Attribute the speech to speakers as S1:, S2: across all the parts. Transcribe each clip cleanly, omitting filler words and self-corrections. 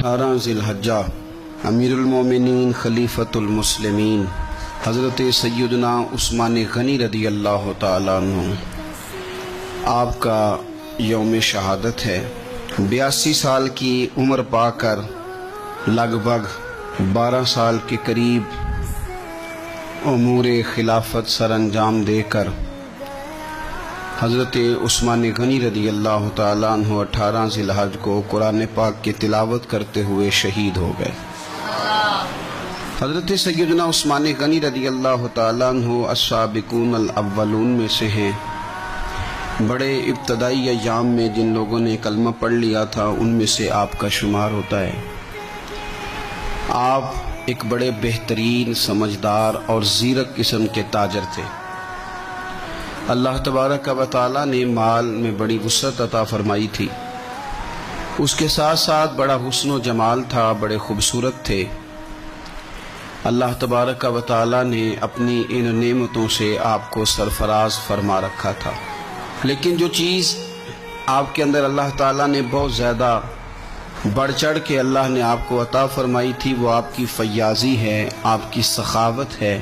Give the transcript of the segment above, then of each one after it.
S1: 18 ذی-الحجہ امیر المومنین خلیفۃ المسلمین حضرت سیدنا عثمان غنی رضی اللہ تعالیٰ عنہ آپ کا یوم شہادت ہے۔ 82 سال کی عمر پا کر لگ بھگ 12 سال کے قریب امور خلافت سر انجام دے کر حضرت عثمان غنی رضی اللہ تعالیٰ عنہ 18 ذی-الحجہ کو قرآن پاک کی تلاوت کرتے ہوئے شہید ہو گئے۔ حضرت سیدنا عثمان غنی رضی اللہ تعالیٰ عنہ السابقون الاولون میں سے ہیں۔ بڑے ابتدائی ایام میں جن لوگوں نے کلمہ پڑھ لیا تھا ان میں سے آپ کا شمار ہوتا ہے۔ آپ ایک بڑے بہترین سمجھدار اور زیرک قسم کے تاجر تھے۔ اللہ تبارک و تعالیٰ نے مال میں بڑی وسعت عطا فرمائی تھی، اس کے ساتھ ساتھ بڑا حسن و جمال تھا، بڑے خوبصورت تھے۔ اللہ تبارک و تعالیٰ نے اپنی ان نعمتوں سے آپ کو سرفراز فرما رکھا تھا، لیکن جو چیز آپ کے اندر اللہ تعالیٰ نے بہت زیادہ بڑھ چڑھ کے اللہ نے آپ کو عطا فرمائی تھی وہ آپ کی فیاضی ہے، آپ کی سخاوت ہے،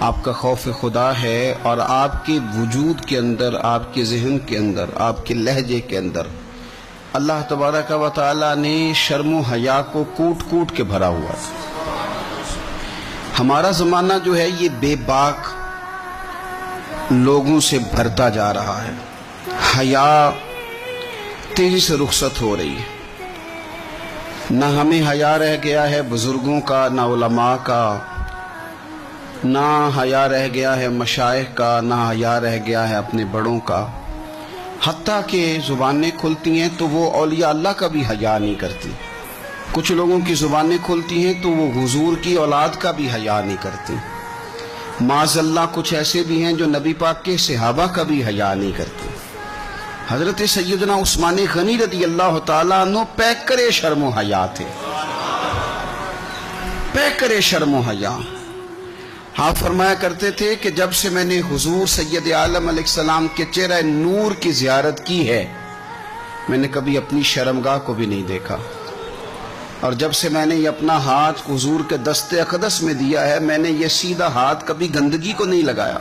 S1: آپ کا خوف خدا ہے، اور آپ کے وجود کے اندر، آپ کے ذہن کے اندر، آپ کے لہجے کے اندر اللہ تبارک و تعالیٰ نے شرم و حیا کو کوٹ کوٹ کے بھرا ہوا تھا۔ ہمارا زمانہ جو ہے یہ بے باک لوگوں سے بھرتا جا رہا ہے، حیا تیزی سے رخصت ہو رہی ہے، نہ ہمیں حیا رہ گیا ہے بزرگوں کا، نہ علماء کا، نہ حیا رہ گیا ہے مشائخ کا، نہ حیا رہ گیا ہے اپنے بڑوں کا، حتیٰ کہ زبانیں کھلتی ہیں تو وہ اولیاء اللہ کا بھی حیا نہیں کرتی۔ کچھ لوگوں کی زبانیں کھلتی ہیں تو وہ حضور کی اولاد کا بھی حیا نہیں کرتی۔ معاذ اللہ کچھ ایسے بھی ہیں جو نبی پاک کے صحابہ کا بھی حیا نہیں کرتے۔ حضرت سیدنا عثمان غنی رضی اللہ تعالیٰ عنہ پیکرے شرم و حیا تھے، پیکرے شرم و حیا۔ آپ فرمایا کرتے تھے کہ جب سے میں نے حضور سید عالم علیہ السلام کے چہرہ نور کی زیارت کی ہے میں نے کبھی اپنی شرمگاہ کو بھی نہیں دیکھا، اور جب سے میں نے یہ اپنا ہاتھ حضور کے دست اقدس میں دیا ہے میں نے یہ سیدھا ہاتھ کبھی گندگی کو نہیں لگایا۔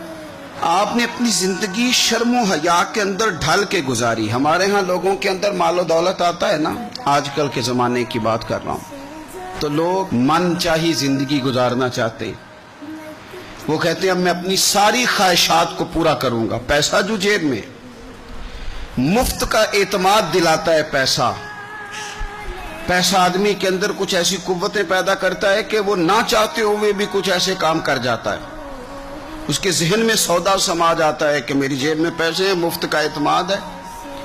S1: آپ نے اپنی زندگی شرم و حیا کے اندر ڈھل کے گزاری۔ ہمارے ہاں لوگوں کے اندر مال و دولت آتا ہے نا، آج کل کے زمانے کی بات کر رہا ہوں، تو لوگ من چاہی زندگی گزارنا چاہتے ہیں۔ وہ کہتے ہیں اب میں اپنی ساری خواہشات کو پورا کروں گا۔ پیسہ جو جیب میں، مفت کا اعتماد دلاتا ہے پیسہ۔ پیسہ آدمی کے اندر کچھ ایسی قوتیں پیدا کرتا ہے کہ وہ نہ چاہتے ہوئے بھی کچھ ایسے کام کر جاتا ہے۔ اس کے ذہن میں سودا سما جاتا ہے کہ میری جیب میں پیسے ہیں، مفت کا اعتماد ہے۔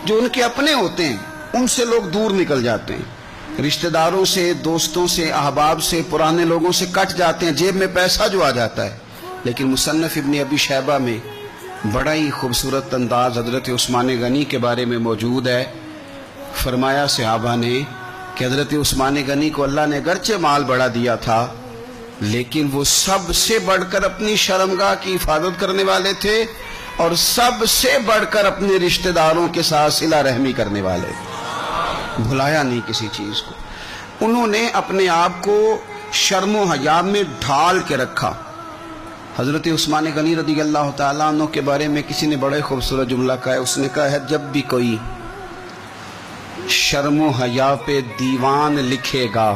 S1: جو ان کے اپنے ہوتے ہیں ان سے لوگ دور نکل جاتے ہیں، رشتہ داروں سے، دوستوں سے، احباب سے، پرانے لوگوں سے کٹ جاتے ہیں، جیب میں پیسہ جو آ جاتا ہے۔ لیکن مصنف ابن ابی شیبہ میں بڑا ہی خوبصورت انداز حضرت عثمان غنی کے بارے میں موجود ہے۔ فرمایا صحابہ نے کہ حضرت عثمان غنی کو اللہ نے اگرچہ مال بڑا دیا تھا لیکن وہ سب سے بڑھ کر اپنی شرمگاہ کی حفاظت کرنے والے تھے، اور سب سے بڑھ کر اپنے رشتہ داروں کے ساتھ صلہ رحمی کرنے والے تھے۔ بھلایا نہیں کسی چیز کو، انہوں نے اپنے آپ کو شرم و حیا میں ڈھال کے رکھا۔ حضرت عثمان غنی رضی اللہ تعالیٰ عنہ کے بارے میں کسی نے بڑے خوبصورت جملہ کہا ہے، اس نے کہا ہے جب بھی کوئی شرم و حیا پہ دیوان لکھے گا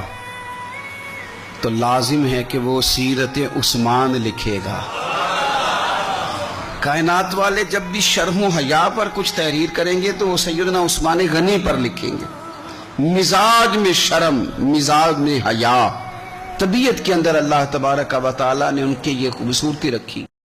S1: تو لازم ہے کہ وہ سیرت عثمان لکھے گا۔ کائنات والے جب بھی شرم و حیا پر کچھ تحریر کریں گے تو وہ سیدنا عثمان غنی پر لکھیں گے۔ مزاج میں شرم، مزاج میں حیا، طبیعت کے اندر اللہ تبارک و تعالیٰ نے ان کے یہ خوبصورتی رکھی۔